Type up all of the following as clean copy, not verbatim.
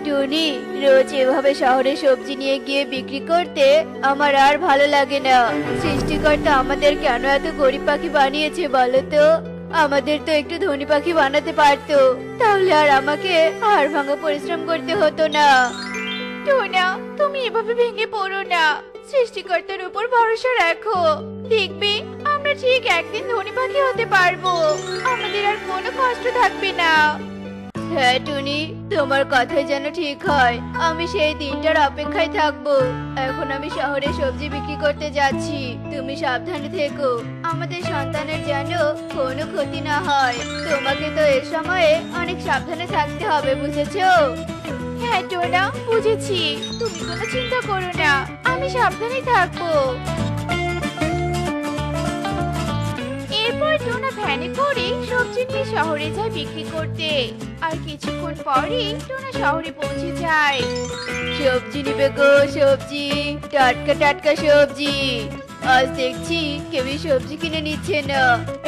টুনি, রোজ এভাবে শহরে সবজি নিয়ে গিয়ে বিক্রি করতে আমার আর ভালো লাগে না। সৃষ্টিকর্তা আমাদের কেন এত গরিব পাখি বানিয়েছে বলো তো? আমাদের তো একটু ধনী পাখি বানাতে পারতো, তাহলে আর আমাকে হাড় ভাঙা পরিশ্রম করতে হতো না। টোনা, তুমি এভাবে ভেঙে পড়ো না। সৃষ্টিকর্তার উপর ভরসা রাখো, দেখবে আমরা ঠিক একদিন ধনী পাখি হতে পারবো। আমাদের আর কোনো কষ্ট থাকবে না। হ্যাঁ টুনি, তোমার কথাই যেন ঠিক হয়। আমি সেই দিনটার অপেক্ষায় থাকবো। এখন আমি শহরে সবজি বিক্রি করতে যাচ্ছি। তুমি সাবধানে থেকো, আমাদের সন্তানের যেন কোনো ক্ষতি না হয়। তোমাকে তো এ সময়ে অনেক সাবধানে থাকতে হবে, বুঝেছো? হ্যাঁ টোনা, বুঝেছি। তুমি কোনো চিন্তা করো না, আমি সাবধানে থাকবো। এরপর টোনা ভ্যানে করে সবজি নিয়ে শহরে যায় বিক্রি করতে। আর কিছুক্ষণ পরেই টোনা শহরে পৌঁছে যায়। সবজি নিবে গো, সবজি, টাটকা টাটকা সবজি। আজ দেখছি কেউই সবজি কিনে নিচ্ছে না।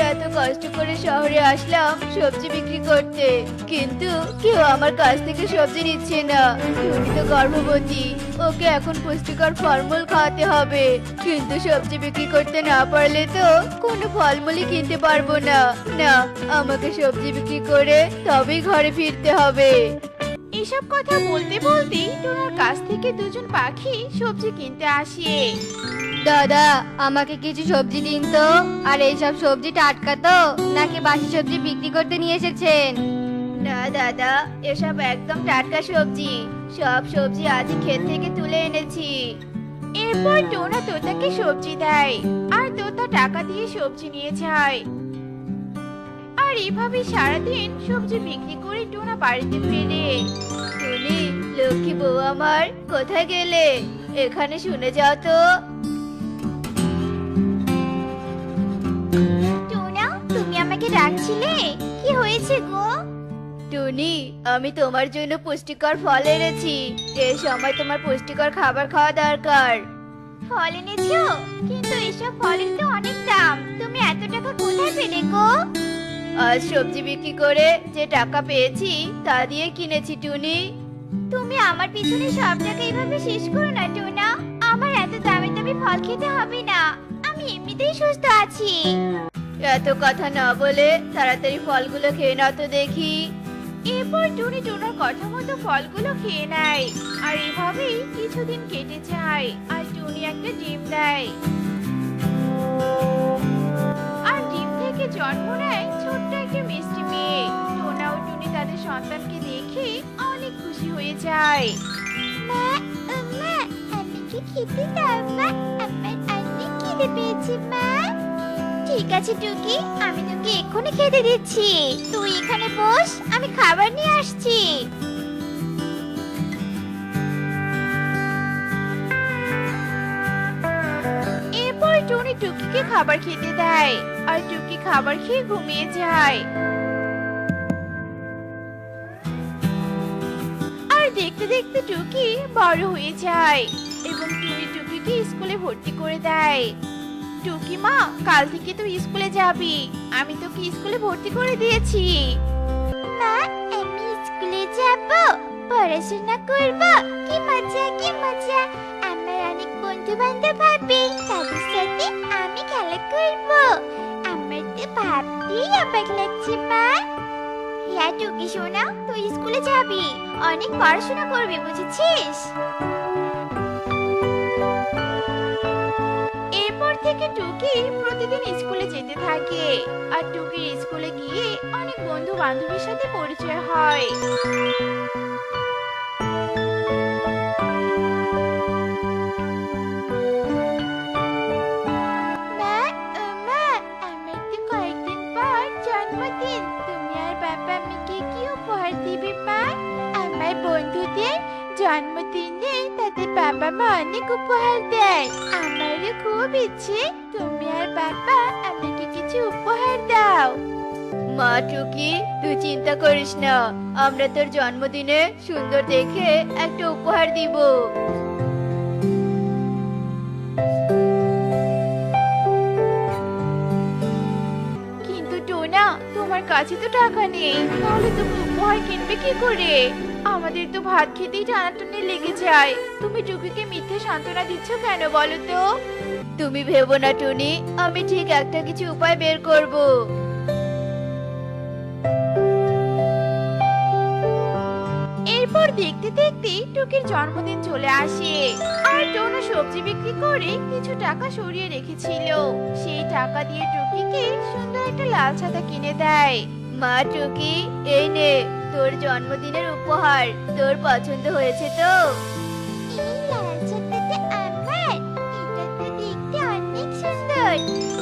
এত কষ্ট করে শহরে আসলাম সবজি বিক্রি করতে, কিন্তু কেউ আমার কাছ থেকে সবজি নিচ্ছে না। টুনি তো গর্ভবতী, ওকে এখন পুষ্টিকর ফলমূল খাওয়াতে হবে। কিন্তু সবজি বিক্রি করতে না পারলে তো কোনো ফলমূলই কিনতে পারবো না। না, আমাকে সবজি বিক্রি করে তবেই ঘরে ফিরতে হবে। এসব কথা বলতে বলতে টোনার কাছ থেকে দুজন পাখি সবজি কিনতে আসে। দাদা, আমাকে কিছু সবজি দিন তো। আর এইসব সবজি টাটকা তো, নাকি বাসি সবজি বিক্রি করতে নিয়ে এসেছেন? না দাদা, এসব একদম টাটকা সবজি। সব সবজি আজ ক্ষেত থেকে তুলে এনেছি। এরপর টোনা তোতাকে সবজি দেয়, আর তোতা টাকা দিয়ে সবজি নিয়ে যায়। আর এভাবে সারাদিন সবজি বিক্রি করে টোনা বাড়িতে ফেরে। টুনি, লক্ষ্মী বউ আমার, কোথায় গেলে? এখানে শুনে যাও তো। টোনা, তুমি আমাকে ডাকছিলে? কি হয়েছে গো? টুনি, আমি তোমার জন্য পুষ্টিকর ফল এনেছি। এই সময় তোমার পুষ্টিকর খাবার খাওয়া দরকার। ফল এনেছো? কিন্তু এসব ফলের তো অনেক দাম। তুমি এত টাকা কোথায় পেলে গো? আজ সবজি বিক্রি করে যে টাকা পেয়েছি তা দিয়ে কিনেছি টুনি। তুমি আমার পিছনে সব টাকা এইভাবে শেষ করো না টোনা। আমার এত দামি দামি ফল খেতে হবে না। আমি এমনিতেই সুস্থ আছি। এত কথা না বলে তাড়াতাড়ি ফলগুলো খেয়ে নাও তো দেখি। এরপর টুনি টোনার কথা মতো ফলগুলো খেয়ে নেয়। আর এভাবেই কিছুদিন কেটে যায়। আর টুনি একটা ডিম দেয়, আর ডিম থেকে জন্ম নেয় ছোট্ট একটা মিষ্টি মেয়ে। টোনা ও টুনি তাদের সন্তানকে দেখে অনেক খুশি হয়ে যায়। মা, মা, আমাকে খেতে দাও মা। আমার অনেক খিদে পেয়েছে মা। ঠিক আছে টুকি, আমি তোকে এক্ষুনি খেতে দিচ্ছি। তুই এখানে বস, আমি খাবার নিয়ে আসছি। এরপর টুনি টুকিকে খাবার খেতে দেয়, আর টুকি খাবার খেয়ে ঘুমিয়ে যায়। আর দেখতে দেখতে টুকি বড় হয়ে যায়, এবং টুনি টুকিকে স্কুলে ভর্তি করে দেয়। টুকি মা, কাল থেকে তুই স্কুলে যাবি। আমি তোকে স্কুলে ভর্তি করে দিয়েছি। মা, আমি স্কুলে যাব, পড়াশোনা করব। কি মজা, কি মজা। আমার অনেক বন্ধু বান্ধব হবে, তাদের সাথে আমি খেলা করব। আমার তো ভাবতেই অবাক লাগছে মা। হ্যাঁ টুকি সোনা, তুই স্কুলে যাবি, অনেক পড়াশোনা করবি, বুঝেছিস? এরপর থেকে টুকি প্রতিদিন স্কুলে যেতে থাকে। আর টুকির স্কুলে গিয়ে অনেক বন্ধু বান্ধবীর সাথে পরিচয় হয়। মা, মা, আমার তো কয়েকদিন পর জন্মদিন। তুমি আর বাবা আমাকে কি উপহার দিবে মা? আমার বন্ধুদের জন্মদিনে তাদের বাবা মা অনেক উপহার দেয়। আমারও খুব ইচ্ছে তুমি আর বাবা আমাকে কিছু উপহার দাও। মা টুকি, তুই চিন্তা করিস না, আমরা তোর জন্মদিনে সুন্দর দেখে একটা উপহার দিব। কিন্তু টোনা, তোমার কাছে তো টাকা নেই, তাহলে তুমি উপহার কিনবে কি করে? আমাদের তো ভাত খেতেই টানাটানি লেগে যায়। তুমি টুকিকে মিথ্যে সান্ত্বনা দিচ্ছ কেন বলো তো? তুমি ভেবো না টুনি, আমি ঠিক একটা কিছু উপায় বের করব। এরপর দেখতে দেখতে টুকির জন্মদিন চলে আসে। আর টোনা সবজি বিক্রি করে কিছু টাকা সরিয়ে রেখেছিল। সেই টাকা দিয়ে টুকিকে সুন্দর একটা লাল ছাতা কিনে দেয়। মা টুকি, এই নে তোর জন্মদিনের উপহার। তোর পছন্দ হয়েছে তো? এই লাল ছাতাটা আমার, এটা তো দেখতে অনেক সুন্দর।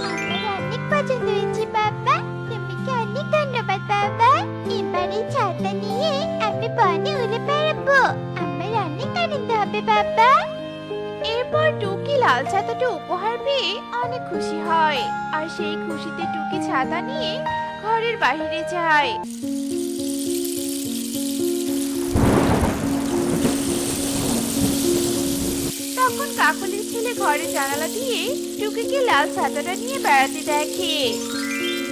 আমার অনেক পছন্দ হয়েছে বাবা, তোমাকে অনেক ধন্যবাদ বাবা। এবার এই ছাতা নিয়ে আমি বনে উড়ে বেড়াবো, আমার অনেক আনন্দ হবে বাবা। এরপর টুকি লাল ছাতাটা উপহার পেয়ে অনেক খুশি হয়। আর সেই খুশিতে টুকি ছাতা নিয়ে ঘরের বাইরে যায়। তখন কাকলির ছেলে ঘরে জানালা দিয়ে টুকিকে লাল ছাতাটা নিয়ে বেড়াতে দেখে।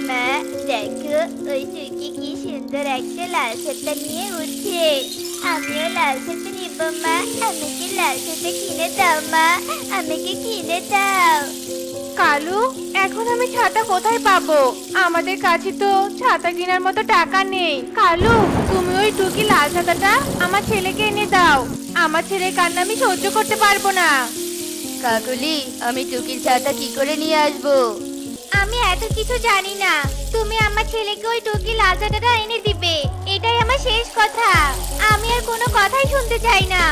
মা দেখো, ওই টুকি কি সুন্দর একটা লাল ছাতা নিয়ে উঠছে। আমিও লাল ছাতা নিব মা, আমাকে লাল ছাতা কিনে দাও মা, আমাকে কিনে দাও। কালু, এখন আমি ছাতা কোথায় পাবো? আমাদের কাছে তো ছাতা কেনার মতো টাকা নেই। কালু, তুমি ওই টুকি লাল ছাতাটা আমার ছেলেকে এনে দাও। আমার ছেলের কান্না আমি সহ্য করতে পারবো না। কাকুলি, আমি টুকির ছাতা কি করে নিয়ে আসবো? আমি এত কিছু জানি না, তুমি আমার ছেলেকে ওই টুকি লাল ছাতাটা এনে দিবে, এটাই আমার শেষ কথা। আমি আর কোনো কথাই শুনতে চাই না।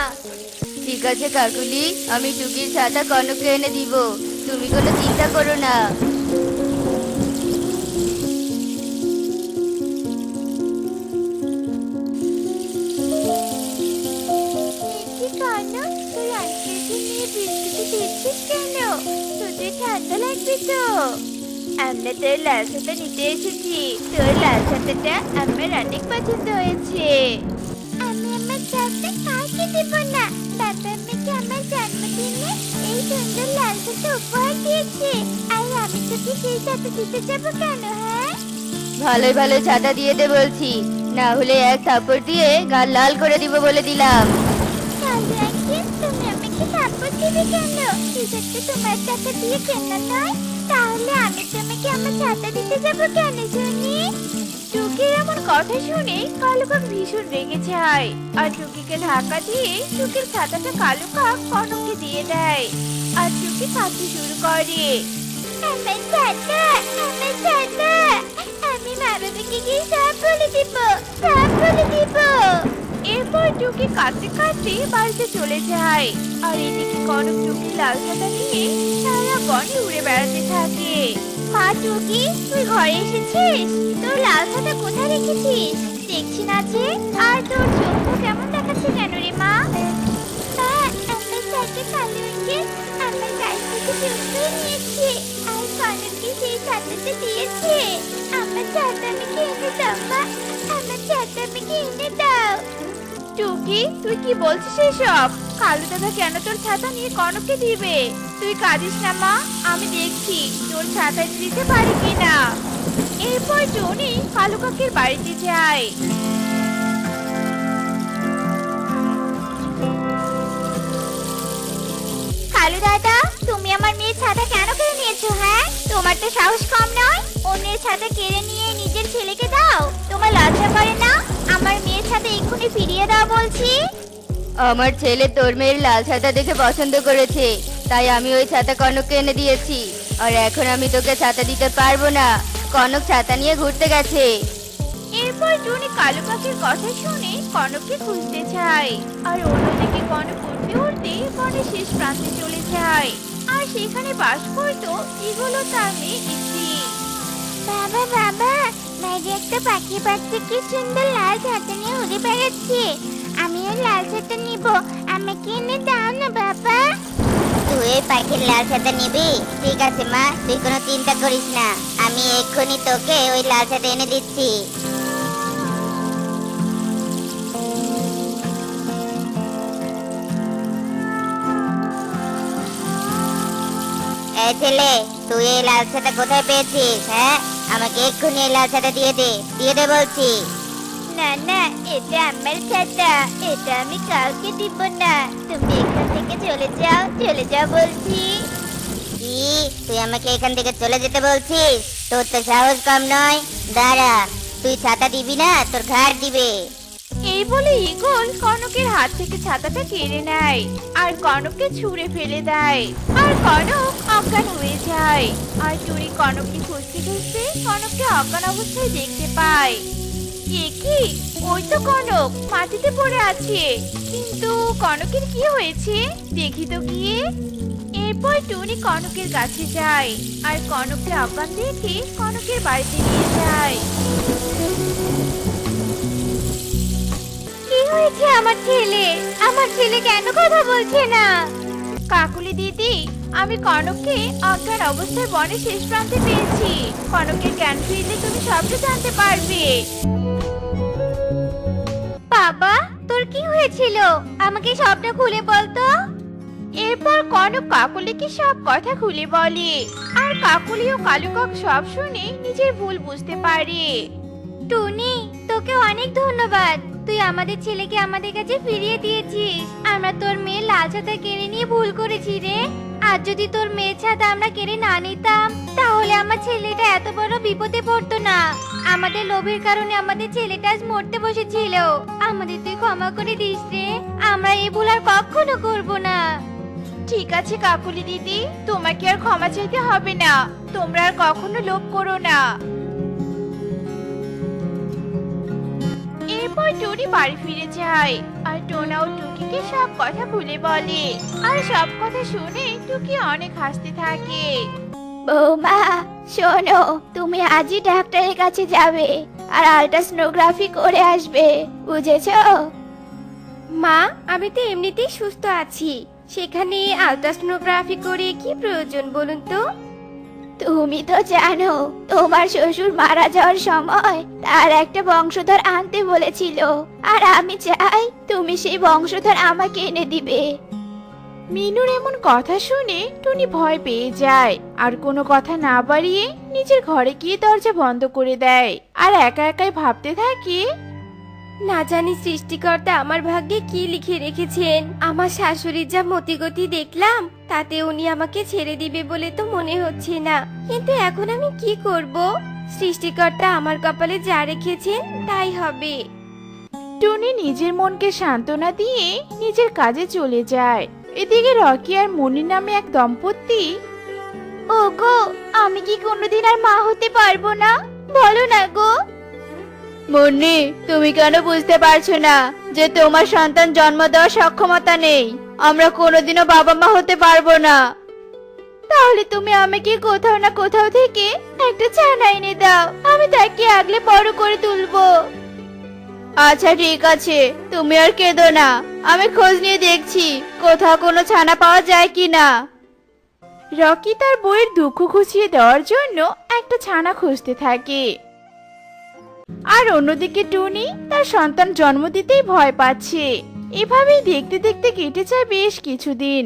ঠিক আছে কাকুলি, আমি টুকির ছাতা কনককে এনে দিব, তুমি কোনো চিন্তা করো না। দেখি কনক, তুই আঙ্কেলকে নিয়ে বৃষ্টিতে ভিজছিস কেন? তোদের ঠান্ডা লাগবে তো? আমরা তোর লাল ছাতা নিতে এসেছি। তোর লাল ছাতাটা আমার অনেক পছন্দ হয়েছে। আমি আমার ছাতা কাউকে দেব না। বাবা আমাকে আমার জন্মদিনে এই সুন্দর লাল ছাতা উপহার দিয়েছে, আর আমি তোকে সেই ছাতা দিতে যাবো কেন? হ্যাঁ, ভালোই ভালো ছাতা দিয়ে দে বলছি, না হলে এক থাপ্পড় দিয়ে গাল লাল করে দিব বলে দিলাম। কালু আঙ্কেল, তুমি আমাকে থাপ্পড় দিবে কেন? সেটা তোমার টাকা দিয়ে কেনা নয়, তাহলে আমি তোমাকে আমার ছাতা দিতে যাবো কেন শুনি? টুকির এমন কথা শুনে কালু কাক ভীষণ রেগে যায়। আর টুকিকে ধাক্কা দিয়ে টুকির ছাতাটা কালু কাক কনককে দিয়ে দেয়। আর টুকি কাঁদতে শুরু করে। আমার ছাতা, আমার ছাতা, আমি মা বাবাকে গিয়ে সব বলে দিব, সব বলে দিব। এরপর টুকি কাঁদতে কাঁদতে বাড়িতে চলে যায়। আর এদিকে কনক টুকির লাল ছাতা নিয়ে সারা বনে উড়ে বেড়াতে থাকে। মা টুকি, তুই ঘরে এসেছিস? তোর লাল ছাতা কোথায় রেখেছিস? দেখছি না যে। আর তোর চোখ তো কেমন দেখাচ্ছে কেন রে মা? মা, আমার ছাতা কালু আঙ্কেল আমার কাছ থেকে চুরি করে নিয়েছে, আর কনককে সেই ছাতাটা দিয়েছে। আমার ছাতা আমাকে এনে দাও মা, আমার ছাতা আমাকে এনে দাও। টুকি, তুই কি বলছিস এসব? কালু দাদা কেন তোর ছাতা নিয়ে কনককে দিবে? তুই কাঁদিস না মা, আমি দেখছি তোর ছাতা দিতে পারি কিনা। এরপর টনি কালু কাকের বাড়িতে যায়। কালু দাদা, তুমি আমার মেয়ের ছাতা কেন কেড়ে নিয়েছো? হ্যাঁ, তোমার তো সাহস কম নয়, অন্যের ছাতা কেড়ে নিয়ে নিজের ছেলেকে দাও। তোমার লজ্জা করে না? আমার মেয়ের ছাতা এক্ষুনি ফিরিয়ে দাও বলছি। আমার ছেলে তোর মেয়ের লাল ছাতা দেখে পছন্দ করেছে, তাই আমি ওই ছাতা কনককে এনে দিয়েছি। আর এখন আমি তোকে ছাতা দিতে পারবো না, কনক ছাতা নিয়ে ঘুরতে গেছে। এরপর টনি কালু কাকের কথা শুনে কনককে খুঁজতে যায়। আর অন্যদিকে কনক উঠতে উঠতে বনের শেষ প্রান্তে চলে যায়। আর সেখানে বাস করতো ইগল ও তার মেয়ে ইতি। বাবা বাবা, বাইরে একটা পাখি বাচ্চা কি সুন্দর লাল ছাতা নিয়ে উড়ে বেড়াচ্ছে। আমি ওই লাল ছাতা নিব, আমাকে এনে দাও না বাবা। তুই এই পাখির লাল ছাতা নিবি? ঠিক আছে মা, তুই কোনো চিন্তা করিস না, আমি এক্ষুনি তোকে ওই লাল ছাতা এনে দিচ্ছি। এই ছেলে, তুই এই লাল ছাতা কোথায় পেয়েছিস? হ্যাঁ, আমাকে এক্ষুনি এই লাল ছাতা দিয়ে দে, দিয়ে দে বলছি। না না, এটা আমার ছাতা, এটা আমি কাউকে দিব না। তুমি এখান থেকে চলে যাও বলছি। কি তুই আমাকে এখান থেকে চলে যেতে বলছিস? তোর তো সাহস কম নয়। দাঁড়া, তুই ছাতা দিবি না, তোর ঘাড় দিবে। এই বলে ঈগল কনকের হাত থেকে ছাতাটা কেড়ে নেয় আর কনককে ছুঁড়ে ফেলে দেয়। আর কনক অজ্ঞান হয়ে যায়। আর টুনি কনককে খুঁজতে খুঁজতে কনককে অজ্ঞান অবস্থায় দেখতে পায়। এ কি, ওই তো কনক মাটিতে পড়ে আছে। কিন্তু কনকের কি হয়েছে দেখি তো গিয়ে। এরপর টুনি কনকের কাছে যায় আর কনককে অজ্ঞান দেখে কনকের বাড়িতে নিয়ে যায়। কি হয়েছে আমার ছেলে কেন কথা বলছে না? কাকুলি দিদি, আমি কনককে অজ্ঞান অবস্থায় বনের শেষ প্রান্তে পেয়েছি। কনকের জ্ঞান ফিরলে তুমি সবটা জানতে পারবে। বাবা, তোর কি হয়েছিল? আমাকে সবটা খুলে বলতো। এরপর কনক কাকুলিকে সব কথা খুলে বলে। আর কাকুলি ও কালুকাক সব শুনে নিজের ভুল বুঝতে পারে। টুনি, তোকে অনেক ধন্যবাদ। তুই আমাদের ছেলেকে আমাদের কাছে ফিরিয়ে দিয়েছিস। আমরা তোর মেয়ের লাল ছাতা কেড়ে নিয়ে ভুল করেছি রে। আর যদি তোর মেয়ের ছাতা আমরা কেড়ে না নিতাম, তাহলে আমার ছেলেটা এত বড় বিপদে পড়তো না। আমাদের লোভের কারণে আমাদের ছেলেটা আজ মরতে বসেছিল। আমাদের তুই ক্ষমা করে দিস রে। আমরা এই ভুল আর কখনো করবো না। ঠিক আছে কাকুলি দিদি, তোমাকে আর ক্ষমা চাইতে হবে না। তোমরা আর কখনো লোভ করো না। এরপর টুনি বাড়ি ফিরে যায় আর টোনা ও টুকিকে সব কথা খুলে বলে। আর সব কথা শুনে টুকি অনেক হাসতে থাকে। বৌমা, শোনো, তুমি আজই ডাক্তারের কাছে যাবে আর আল্ট্রাসোনোগ্রাফি করে আসবে, বুঝেছো? মা, আমি তো এমনিতেই সুস্থ আছি। সেখানে আল্ট্রাসোনোগ্রাফি করে কি প্রয়োজন বলুন তো? তুমি তো জানো তোমার শ্বশুর মারা যাওয়ার সময় তার একটা বংশধর আনতে বলেছিল, আর আমি চাই তুমি সেই বংশধর আমাকে এনে দিবে। মিনুর এমন কথা শুনে টুনি ভয় পেয়ে যায় আর কোনো কথা না বাড়িয়ে নিজের ঘরে গিয়ে দরজা বন্ধ করে দেয় আর একা একাই ভাবতে থাকে। না জানি সৃষ্টিকর্তা আমার ভাগ্যে কি লিখে রেখেছেন। আমার শাশুড়ির যা মতিগতি দেখলাম, তাতে উনি আমাকে ছেড়ে দিবে বলে তো মনে হচ্ছে না। কিন্তু এখন আমি কি করব? সৃষ্টিকর্তা আমার কপালে যা রেখেছেন তাই হবে। টুনি নিজের মনকে সান্ত্বনা দিয়ে নিজের কাজে চলে যায়। এদিকে রকি আর মনি নামে এক দম্পতি। ওগো, আমি কি কোনোদিন আর মা হতে পারবো না? বলো না গো। মুন্নি, তুমি কেন বুঝতে পারছো না যে তোমার সন্তান জন্ম দেওয়ার সক্ষমতা নেই? আমরা কোনোদিনও বাবা মা হতে পারবো না। তাহলে তুমি আমাকে কোথাও না কোথাও থেকে একটা ছানা এনে দাও, আমি তাকে আগলে বড় করে তুলবো। আচ্ছা ঠিক আছে, তুমি আর কেঁদো না, আমি খোঁজ নিয়ে দেখছি কোথাও কোনো ছানা পাওয়া যায় কিনা। রকি তার বউয়ের দুঃখ ঘুচিয়ে দেওয়ার জন্য একটা ছানা খুঁজতে থাকে। আর অন্যদিকে টুনি তার সন্তান জন্ম দিতেই ভয় পাচ্ছে। এভাবেই দেখতে দেখতে কেটে যায় বেশ কিছুদিন।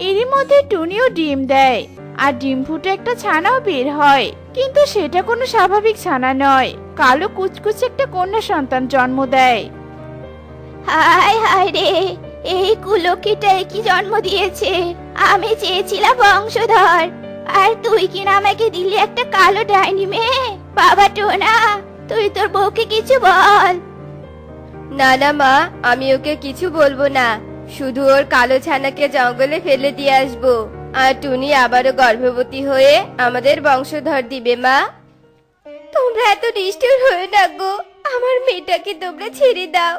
এরই মধ্যে টুনিও ডিম দেয় আর ডিম ফুটে একটা ছানাও বের হয়, কিন্তু সেটা কোনো স্বাভাবিক ছানা নয়, কালো কুচকুচে একটা কন্যা সন্তান জন্ম দেয়। হায় হায় রে, এই কুলকিটা কি জন্ম দিয়েছে? আমি চেয়েছিলাম বংশধর, আর তুই কিনা আমাকে দিলি একটা কালো ডাইনি মেয়ে। বাবা টোনা, তুই তোর বউকে কিছু বল। না না মা, আমি ওকে কিছু বলবো না। শুধু ওর কালো ছানাকে জঙ্গলে ফেলে দিয়ে আসবো, আর টুনি আবারও গর্ভবতী হয়ে আমাদের বংশধর দিবে। মা, তোমরা এত নিষ্ঠুর হয়ে না গো। আমার মেয়েটাকে তোমরা ছেড়ে দাও।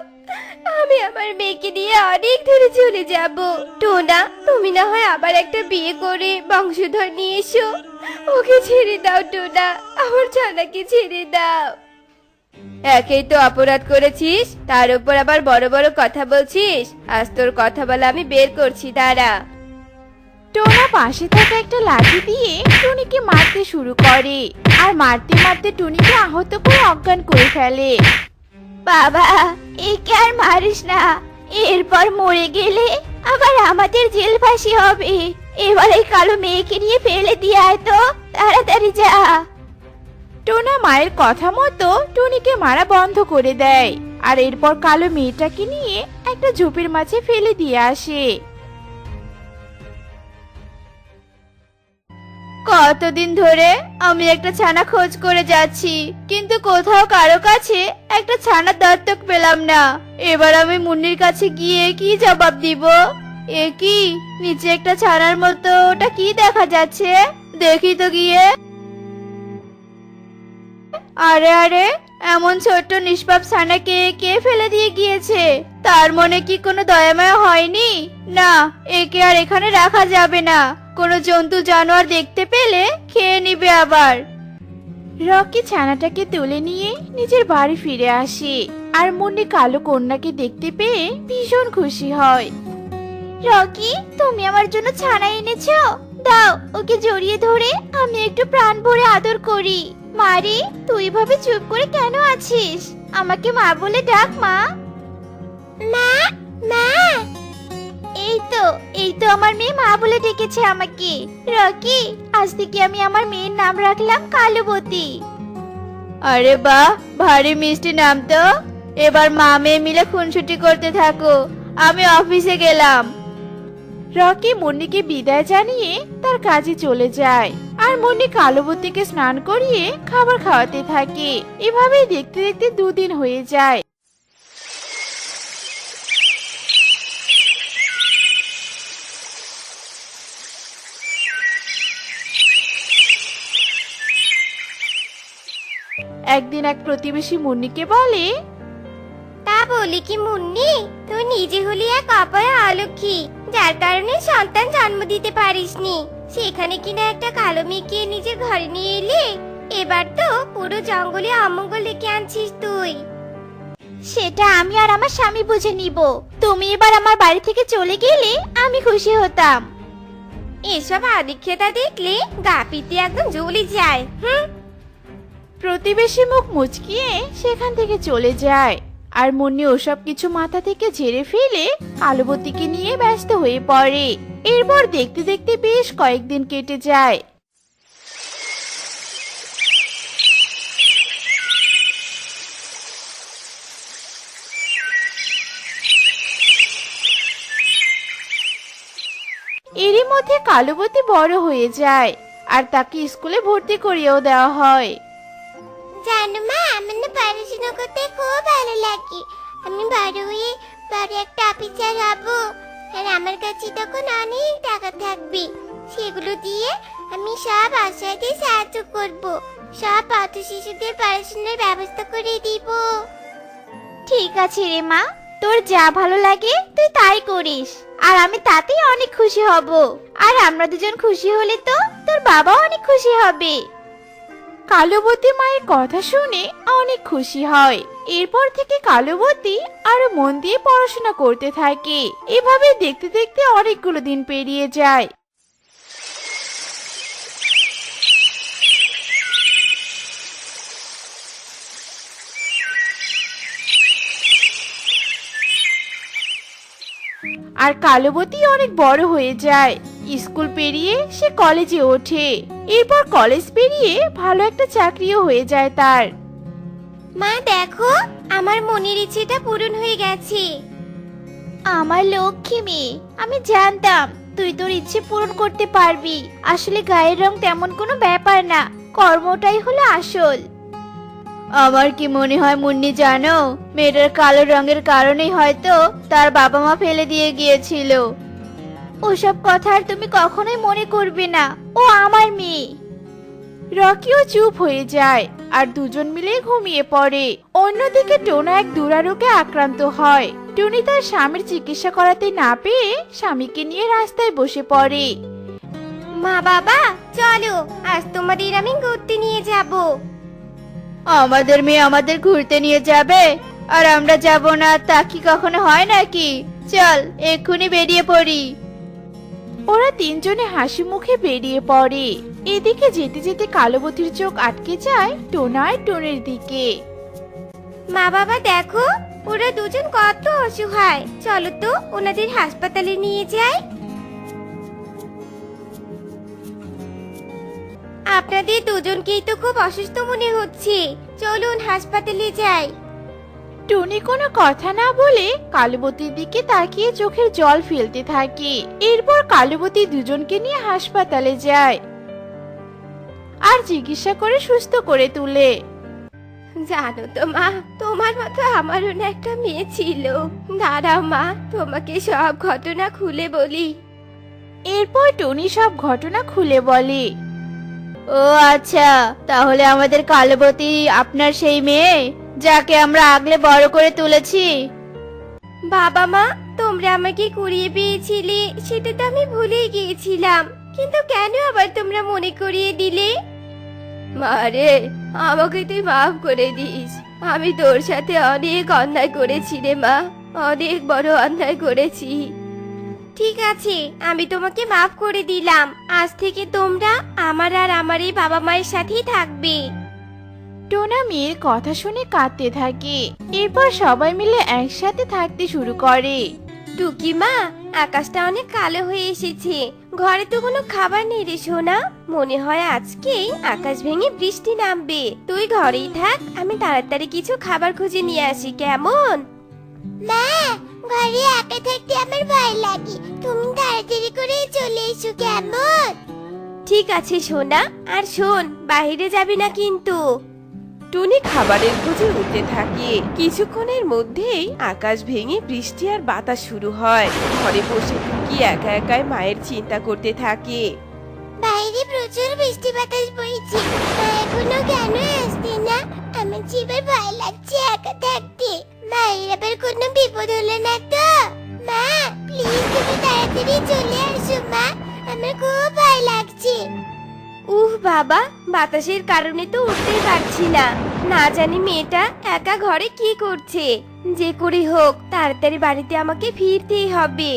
আমি আমার মেয়েকে নিয়ে অনেক দূরে চলে যাব। টোনা, তুমি না হয় আবার একটা বিয়ে করে বংশধর নিয়ে এসো। ওকে ছেড়ে দাও টোনা, আমার ছানাকে ছেড়ে দাও। একেই তো অপরাধ করেছিস, তার উপর আবার বড় বড় কথা বলছিস। আজ তোর কথা বলা আমি বের করছি, দাঁড়া। টোনা পাশে থাকা একটা লাঠি দিয়ে টুনিকে মারতে শুরু করে আর মারতে মারতে টুনিকে আহত করে অজ্ঞান করে ফেলে। বাবা, একে আর মারিস না, এরপর মরে গেলে আবার আমাদের জেলবাসী হবে। এবার এই কালো মেয়েকে নিয়ে ফেলে দিয়ে আয় তো, তাড়াতাড়ি যা। টোনা মায়ের কথা মতো টুনিকে মারা বন্ধ করে দেয়, আর এরপর কালো মেয়েটাকে নিয়ে একটা ঝোপের মাঝে ফেলে দিয়ে আসে। কতদিন ধরে আমি একটা ছানা খোঁজ করে যাচ্ছি, কিন্তু কোথাও কারো কাছে একটা ছানার দত্তক পেলাম না। এবার আমি মুন্নির কাছে গিয়ে কি জবাব দিব? এ কি, নিচে একটা ছানার মতো ওটা কি দেখা যাচ্ছে? দেখি তো গিয়ে। আরে আরে, এমন ছোট্ট নিষ্পাপ ছানাকে কে ফেলে দিয়ে গিয়েছে? তার মনে কি কোনো দয়াময় হয়নি? না, একে আর এখানে রাখা যাবে না। কোনো জন্তু জানোয়ার দেখতে পেলে খেয়ে নিবে আবার। রকি ছানাটাকে তুলে নিয়ে নিজের বাড়ি ফিরে আসে, আর মুন্নি কালো কন্যাকে দেখতে পেয়ে ভীষণ খুশি হয়। রকি, তুমি আমার জন্য ছানা এনেছো? দাও, ওকে জড়িয়ে ধরে আমি একটু প্রাণ ভরে আদর করি। মারে, তুই ভাবে চুপ করে কেন আছিস? আমাকে মা বলে ডাক। মা, মা, মা। এই তো আমার মেয়ে মা বলে ডেকেছে আমাকে। রকি, আজ থেকে আমি আমার মেয়ের নাম রাখলাম কালুবতী। আরে বাহ, ভারী মিষ্টি নাম তো। এবার মা মেয়ে মিলে খুনসুটি করতে থাকো, আমি অফিসে গেলাম। রকি মুন্নিকে বিদায় জানিয়ে তার কাজে চলে যায়, আর মুন্নি কালুবতীকে স্নান করিয়ে খাবার খাওয়াতে থাকে। এভাবেই দেখতে দেখতে 2 দিন হয়ে যায়। একদিন এক প্রতিবেশী মুন্নিকে বলে, তা বলি কি মুন্নি, তুই নিজে হলি এক অপয়া অলক্ষী, যার কারণে সন্তান জন্ম দিতে পারিসনি। সেখানে কিনা একটা কালো মেয়েকে নিজের ঘরে নিয়ে এলি। এবার তো পুরো জঙ্গলে অমঙ্গল ডেকে আনছিস তুই। সেটা আমি আর আমার স্বামী বুঝে নিব। তুমি এবার আমার বাড়ি থেকে চলে গেলে আমি খুশি হতাম। এসব আদিক্ষেতা দেখলে গা পিতে একদম জ্বলে যায়। প্রতিবেশী মুখ মুচকিয়ে সেখান থেকে চলে যায়, আর মুন্নি ওসব কিছু মাথা থেকে ঝেড়ে ফেলে কালুবতীকে নিয়ে ব্যস্ত হয়ে পড়ে। এরপর দেখতে দেখতে বেশ কয়েকদিন কেটে যায়। এরই মধ্যে কালুবতী বড় হয়ে যায়, আর তাকে স্কুলে ভর্তি করিয়েও দেওয়া হয়। জানো মা, আমার না পড়াশোনা করতে খুব ভালো লাগে। আমি বড় হয়ে বড় একটা অফিসার হব, আর আমার কাছে তখন অনেক টাকা থাকবে। সেগুলো দিয়ে আমি সব অসহায়দের সাহায্য করব, সব পথ শিশুদের পড়াশোনার ব্যবস্থা করে দিব। ঠিক আছে রে মা, তোর যা ভালো লাগে তুই তাই করিস, আর আমি তাতেই অনেক খুশি হব। আর আমরা দুজন খুশি হলে তো তোর বাবাও অনেক খুশি হবে। কালুবতী মায়ের কথা শুনে অনেক খুশি হয়। এরপর থেকে কালুবতী আরো মন দিয়ে পড়াশোনা করতে থাকে। এভাবে দেখতে দেখতে অনেকগুলো দিন পেরিয়ে যায়। আর কালুবতী অনেক বড় হয়ে যায়। স্কুল পেরিয়ে সে কলেজে ওঠে। এরপর কলেজ পেরিয়ে ভালো একটা চাকরিও হয়ে যায় তার। মা দেখো, আমার মনের ইচ্ছেটা পূরণ হয়ে গেছে। আমার লক্ষ্মী মেয়ে, আমি জানতাম তুই তোর ইচ্ছে পূরণ করতে পারবি। আসলে গায়ের রং তেমন কোনো ব্যাপার না, কর্মটাই হলো আসল। আমার কি মনে হয় মুন্নি জানো, মেয়েটার কালো রঙের কারণেই হয়তো তার বাবা মা ফেলে দিয়ে গিয়েছিল। ওসব কথা আর তুমি কখনোই মনে করবে না, ও আমার মেয়ে। রকিও চুপ হয়ে যায়, আর দুজন মিলে ঘুমিয়ে পড়ে। অন্যদিকে টোনা এক দুরারোগে আক্রান্ত হয়। টুনি তার স্বামীর চিকিৎসা করাতে না পেয়ে স্বামীকে নিয়ে রাস্তায় বসে পড়ে। মা বাবা চলো, আজ তোমাদের আমি ঘুরতে নিয়ে যাব। আমাদের মেয়ে আমাদের ঘুরতে নিয়ে যাবে, আর আমরা যাব না, তা কি কখনো হয় নাকি? চল এক্ষুনি বেরিয়ে পড়ি। ওরা তিনজনে হাসি মুখে বেরিয়ে পড়ে। এদিকে যেতে যেতে কালুবতীর চোখ আটকে যায় টোনা আর টুনির দিকে। মা বাবা দেখো, ওরা দুজন কত অসহায়, চলো তো ওনাদের হাসপাতালে নিয়ে যাই। আপনাদের দুজনকেই তো খুব অসুস্থ মনে হচ্ছে, চলুন হাসপাতালে যাই। টুনি কোনো কথা না বলে কালুবতীর দিকে তাকিয়ে চোখের জল ফেলতে থাকে। এরপর কালুবতী দুজনকে নিয়ে হাসপাতালে যায় আর চিকিৎসা করে সুস্থ করে তুলে। জানো তো মা, তোমার মতো আমারও না একটা মেয়ে ছিল। দাঁড়াও মা, তোমাকে সব ঘটনা খুলে বলি। এরপর টুনি সব ঘটনা খুলে বলে। ও আচ্ছা, তাহলে আমাদের কালবতী আপনার সেই মেয়ে যাকে আমরা আগলে বড় করে তুলেছি। বাবা মা, তোমরা আমাকে কুড়িয়ে পেয়েছিলে সেটা তো আমি ভুলেই গিয়েছিলাম, কিন্তু কেন আবার তোমরা মনে করিয়ে দিলে? মারে, আমাকে তুই মাফ করে দিস। আমি তোর সাথে অনেক অন্যায় করেছি রে মা, অনেক বড় অন্যায় করেছি। ঠিক আছে, আমি তোমাকে মাফ করে দিলাম। আজ থেকে তোমরা আমার আর আমার এই বাবা মায়ের সাথেই থাকবে। টোনা মেয়ের কথা শুনে কাঁদতে থাকে। এরপর সবাই মিলে একসাথে থাকতে শুরু করে। টুকি মা, আকাশটা অনেক কালো হয়ে এসেছে, ঘরে তো কোনো খাবার নেই রে সোনা। মনে হয় আজকেই আকাশ ভেঙে বৃষ্টি নামবে। তুই ঘরেই থাক, আমি তাড়াতাড়ি কিছু খাবার খুঁজে নিয়ে আসি, কেমন? মা, ঘরে একা থাকতে আমার ভয় লাগে, তুমি তাড়াতাড়ি করে চলে এসো, কেমন? ঠিক আছে সোনা, আর শোন, বাইরে যাবি না কিন্তু। টুনি খাবারের খোঁজে উঠতে থাকে। কিছুক্ষণের মধ্যেই আকাশ ভেঙে বৃষ্টি আর বাতাস শুরু হয়। ঘরে বসে টুকি একা একাই মায়ের চিন্তা করতে থাকে। বাইরে প্রচুর বৃষ্টি বাতাস বইছে, মা এখনো কেন আসছে না? আমার জীবন ভয় লাগছে একা থাকতে। মায়ের আবার কোনো বিপদ হলো না তো? মা, প্লিজ তুমি তাড়াতাড়ি চলে আসো মা, আমার খুব ভয় লাগছে। বাবা, বাতাসের কারণে তো উঠতেই পারছি না। না জানি মেয়েটা একা ঘরে কি করছে। যে করে হোক তাড়াতাড়ি বাড়িতে আমাকে ফিরতেই হবে।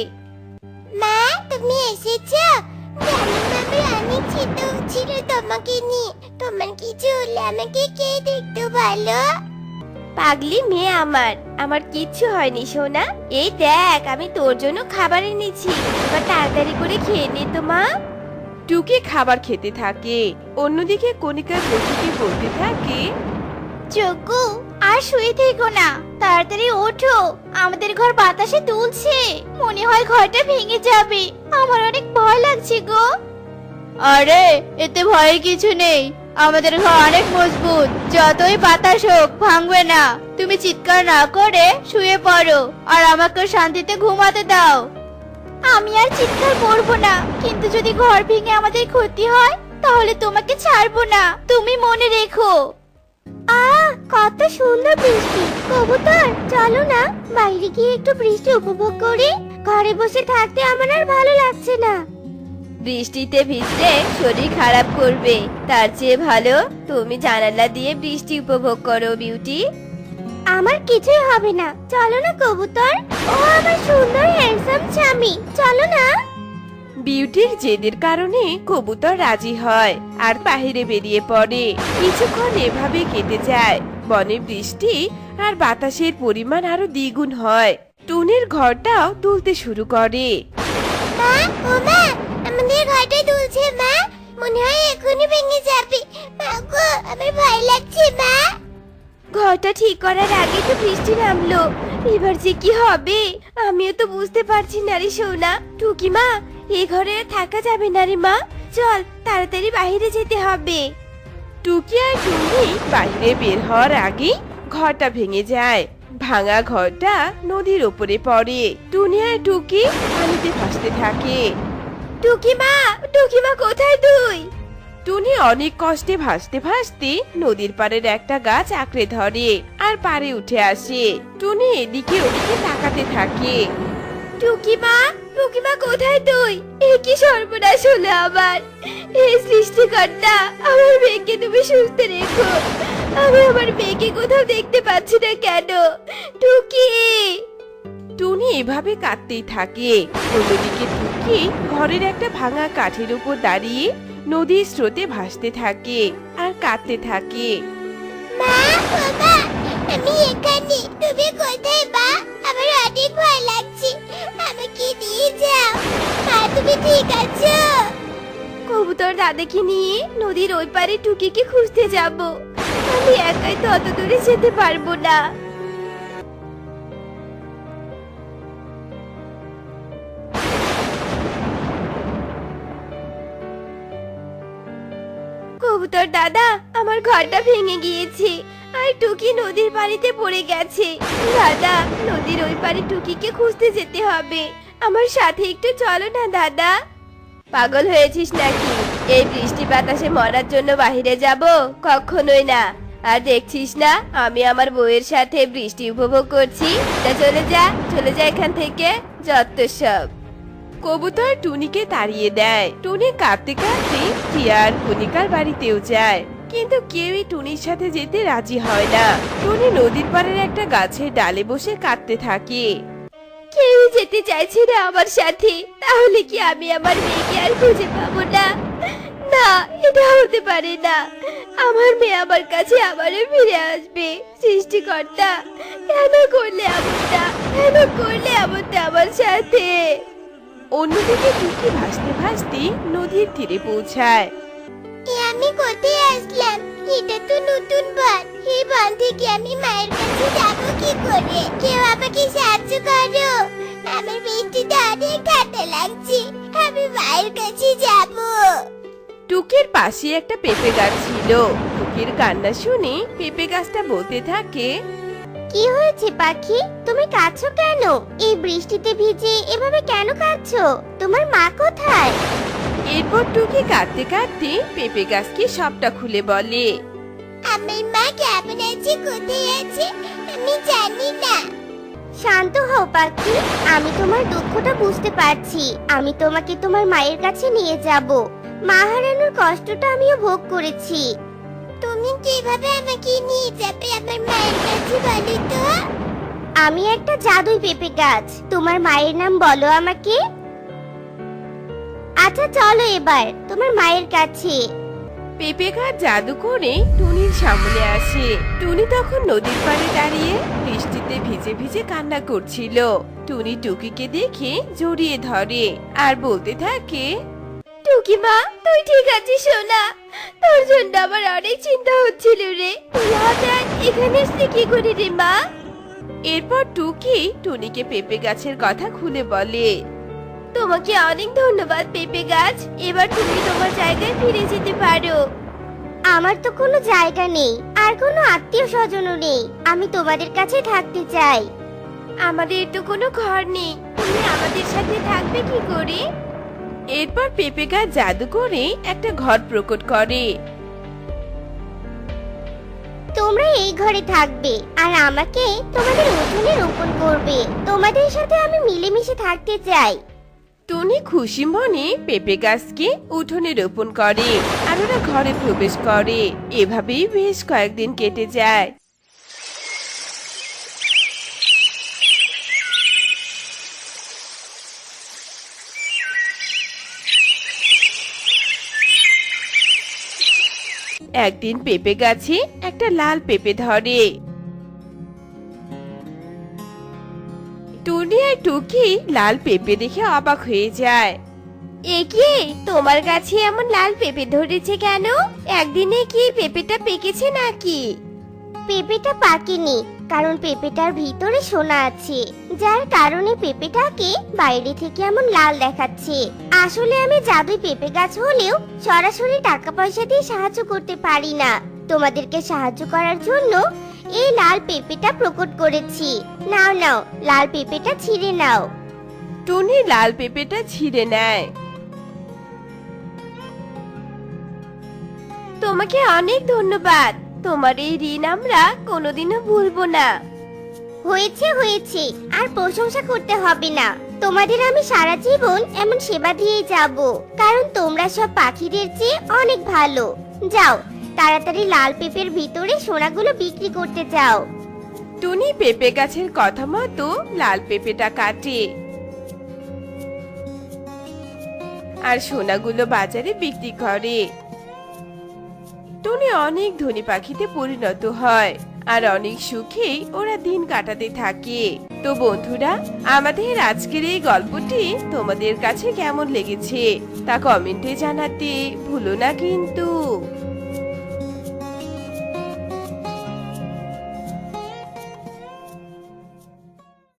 মা, তুমি এসেছো? জানো মা, আমার অনেক চিন্তা হচ্ছিল তোমাকে নিয়ে। তোমার কিছু হলে আমাকে কে দেখতো ভালো? পাগলি মেয়ে আমার কিচ্ছু হয়নি সোনা। এই দেখ, আমি তোর জন্য খাবার এনেছি, এবার তাড়াতাড়ি করে খেয়ে নে তো মা। টুকি খাবার খেতে থাকে। অন্যদিকে কণিকা টুকিকে বলতে থাকে, যোগ্য, আর শুয়ে থেকো না, তাড়াতাড়ি ওঠো, আমাদের ঘর বাতাসে দুলছে, মনে হয় ঘরটা ভেঙে যাবে, আমার অনেক ভয় লাগছে গো। আরে, এতে ভয়ের কিছু নেই, আমাদের ঘর অনেক মজবুত, যতই বাতাস হোক ভাঙবে না। তুমি চিৎকার না করে শুয়ে পড়ো আর আমাকে শান্তিতে ঘুমাতে দাও। আমি আর চিৎকার করব না, কিন্তু যদি ঘর ভেঙে আমাদের ক্ষতি হয় তাহলে তোমাকে ছাড়বো না, তুমি মনে রেখো। কত সুন্দর বৃষ্টি। কবুতর, চলো না বাইরে গিয়ে একটু বৃষ্টি উপভোগ করি। ঘরে বসে থাকতে আমার আর ভালো লাগছে না। বৃষ্টিতে ভিজলে শরীর খারাপ করবে, তার চেয়ে ভালো তুমি জানালা দিয়ে বৃষ্টি উপভোগ করো বিউটি। আমার কিছুই হবে না, চলো না কবুতর, ও আমার সুন্দর হ্যান্ডসাম স্বামী, চলো না। বিউটির জেদের কারণে কবুতর রাজি হয় আর বাহিরে বেরিয়ে পড়ে। কিছুক্ষণ এভাবে কেটে যায়। বনে বৃষ্টি আর বাতাসের পরিমাণ আরো দ্বিগুণ হয়। টুনির ঘরটাও দুলতে শুরু করে। মা, ও মা, আমাদের ঘরটা দুলছে মা, মনে হয় এখনই ভেঙে যাবে। মা গো, আমার ভয় লাগছে মা। ঘরটা ঠিক করার আগে তো বৃষ্টি নামলো, এবার যে কি হবে আমিও তো বুঝতে পারছি না রে সোনা। টুকি মা, এই ঘরে আর থাকা যাবে না রে মা, চল তাড়াতাড়ি বাইরে যেতে হবে। টুকি আর টুনি বাইরে বের হওয়ার আগেই ঘরটা ভেঙে যায়। ভাঙা ঘরটা নদীর উপরে পড়ে। টুনি আর টুকি পানিতে ভাসতে থাকে। টুকি মা কোথায় তুই? টুনি অনেক কষ্টে ভাসতে ভাসতে নদীর পাড়ের একটা গাছ আঁকড়ে ধরে আর পাড়ে উঠে আসে। টুনি এদিকে ওদিকে তাকাতে থাকে। টুকি মা কোথায় তুই? এ কি সর্বনাশ হলো আমার! হে সৃষ্টিকর্তা, আমার মেয়েকে তুমি সুস্থ রেখো, আমি আমার মেয়েকে কোথাও দেখতে পাচ্ছি না কেন। টুকি! টুনি এভাবে কাঁদতেই থাকে। অন্যদিকে টুকি ঘরের একটা ভাঙা কাঠের উপর দাঁড়িয়ে নদীর স্রোতে ভাসতে থাকে আর কাঁদতে থাকে। মা, ও মা, আমি এখানে, তুমি কোথায় মা? আমার অনেক ভয় লাগছে, আমাকে নিয়ে যাও। মা তুমি ঠিক আছো? কবুতর দাদাকে নিয়ে নদীর ওই পারে টুকিকে খুঁজতে যাব। আমি একাই তো অত দূরে যেতে পারবো না। কবুতর দাদা, আমার ঘরটা ভেঙে গিয়েছে আর টুকি নদীর পানিতে পড়ে গেছে। দাদা, নদীর ওই পারে টুকিকে খুঁজতে যেতে হবে, আমার সাথে একটু চলো না দাদা। পাগল হয়েছিস নাকি? এই বৃষ্টি বাতাসে মরার জন্য বাহিরে যাব? কখনোই না। আর দেখছিস না আমি আমার বউয়ের সাথে বৃষ্টি উপভোগ করছি? তা চলে যা এখান থেকে, যত সব। কবুতর টুনিকে তাড়িয়ে দেয়। টুনি কাঁদতে কাঁদতে টিয়া আর কণিকার বাড়িতেও যায়, কিন্তু কেউই টুনির সাথে যেতে রাজি হয় না। টুনি নদীর পাড়ের একটা গাছের ডালে বসে কাঁদতে থাকে। কেউ যেতে চাইছে না আমার সাথে, তাহলে কি আমি আমার মেয়েকে আর খুঁজে পাবো না? না, এটা হতে পারে না। আমার মেয়ে আমার কাছে আবারও ফিরে আসবে। সৃষ্টিকর্তা, কেন করলে এমনটা আমার সাথে? অন্যদিকে টুকি ভাসতে ভাসতে নদীর তীরে পৌঁছায়। আমি কোথায় আসলাম? এটা তো নতুন বন। এই বন থেকে আমি মায়ের কাছে যাব কি করে? কেউ আমাকে সাহায্য করো, আমার বৃষ্টিতে অনেক ঠান্ডা লাগছে, আমি মায়ের কাছে যাব। টুকির পাশে একটা পেঁপে গাছ ছিল। টুকির কান্না শুনে পেঁপে গাছটা বলতে থাকে, কি হয়েছে পাখি? তুমি কাঁদছো কেন? এই বৃষ্টিতে ভিজে এভাবে কেন কাঁদছো? তোমার মা কোথায়? এরপর টুকি কাঁদতে কাঁদতে পেঁপে গাছকে সবটা খুলে বলে। আমার মা কেমন আছে, কোথায় আছে আমি জানি না। শান্ত হও পাখি, আমি তোমার দুঃখটা বুঝতে পারছি। আমি তোমাকে তোমার মায়ের কাছে নিয়ে যাব। মা হারানোর কষ্টটা আমিও ভোগ করেছি। তুমি কিভাবে আমাকে নিয়ে যাবে আমার মায়ের কাছে বলো তো? আমি একটা জাদুই পেঁপে গাছ। তোমার মায়ের নাম বলো আমাকে। আচ্ছা চলো এবার তোমার মায়ের কাছে। পেঁপে গাছ জাদু করে টুনির সামনে আসে। টুনি তখন নদীর পাড়ে দাঁড়িয়ে বৃষ্টিতে ভিজে ভিজে কান্না করছিল। টুনি টুকিকে দেখে জড়িয়ে ধরে আর বলতে থাকে, টুকি মা, তুই ঠিক আছিস সোনা? তোর জন্য আমার অনেক চিন্তা হচ্ছিল রে। তুই হঠাৎ এখানে এসে কি করে রে মা? এরপর টুকি টুনিকে পেঁপে গাছের কথা খুলে বলে। তোমাকে অনেক ধন্যবাদ পেঁপে গাছ। এবার তুমি তোমার জায়গায় ফিরে যেতে পারো। আমার তো কোনো জায়গা নেই, আর কোনো আত্মীয় স্বজনও নেই। আমি তোমাদের কাছে থাকতে চাই। আমাদের তো কোনো ঘর নেই, তুমি আমাদের সাথে থাকবে কি করে? এরপর পেঁপে গাছ জাদু করে একটা ঘর প্রকট করে। তোমরা এই ঘরে থাকবে আর আমাকে তোমাদের উঠোনে রোপণ করবে। তোমাদের সাথে আমি মিলেমিশে থাকতে চাই। টুনি খুশি মনে পেঁপে গাছকে উঠোনে রোপণ করে আর ওরা ঘরে প্রবেশ করে। এভাবেই বেশ কয়েকদিন কেটে যায়। একদিন পেঁপে গাছে একটা লাল পেঁপে ধরে। টুনি আর টুকি লাল পেঁপে দেখে অবাক হয়ে যায়। এ কি, তোমার কাছে এমন লাল পেঁপে ধরেছে কেন? একদিনে কি পেঁপেটা পেকেছে নাকি? পেঁপেটা পাকেনি, কারণ পেঁপেটার ভিতরে সোনা আছে, যার কারণে পেঁপেটাকে বাইরে থেকে এমন লাল দেখাচ্ছে। আসলে আমি জাদুই পেঁপে গাছ হলেও সরাসরি টাকা পয়সা দিয়ে সাহায্য করতে পারি না। তোমাদেরকে সাহায্য করার জন্য এই লাল পেঁপেটা প্রকট করেছি। নাও নাও, লাল পেঁপেটা ছিঁড়ে নাও। টুনি লাল পেঁপেটা ছিঁড়ে নেয়। তোমাকে অনেক ধন্যবাদ। তোমার এই ঋণ আমরা কোনোদিনও ভুলবো না। হয়েছে হয়েছে, আর প্রশংসা করতে হবে না। তোমাদের আমি সারা জীবন এমন সেবা দিয়ে যাব, কারণ তোমরা সব পাখিদের চেয়ে অনেক ভালো। যাও, তাড়াতাড়ি লাল পেঁপের ভিতরে সোনাগুলো বিক্রি করতে যাও। টুনি পেঁপে গাছের কথা মতো লাল পেঁপেটা কাটে আর সোনাগুলো বাজারে বিক্রি করে। টুনি অনেক ধনী পাখিতে পরিণত হয় আর অনেক সুখেই ওরা দিন কাটাতে থাকে। তো বন্ধুরা, আমাদের আজকের এই গল্পটি তোমাদের কাছে কেমন লেগেছে তা কমেন্টে জানাতে ভুলো না কিন্তু।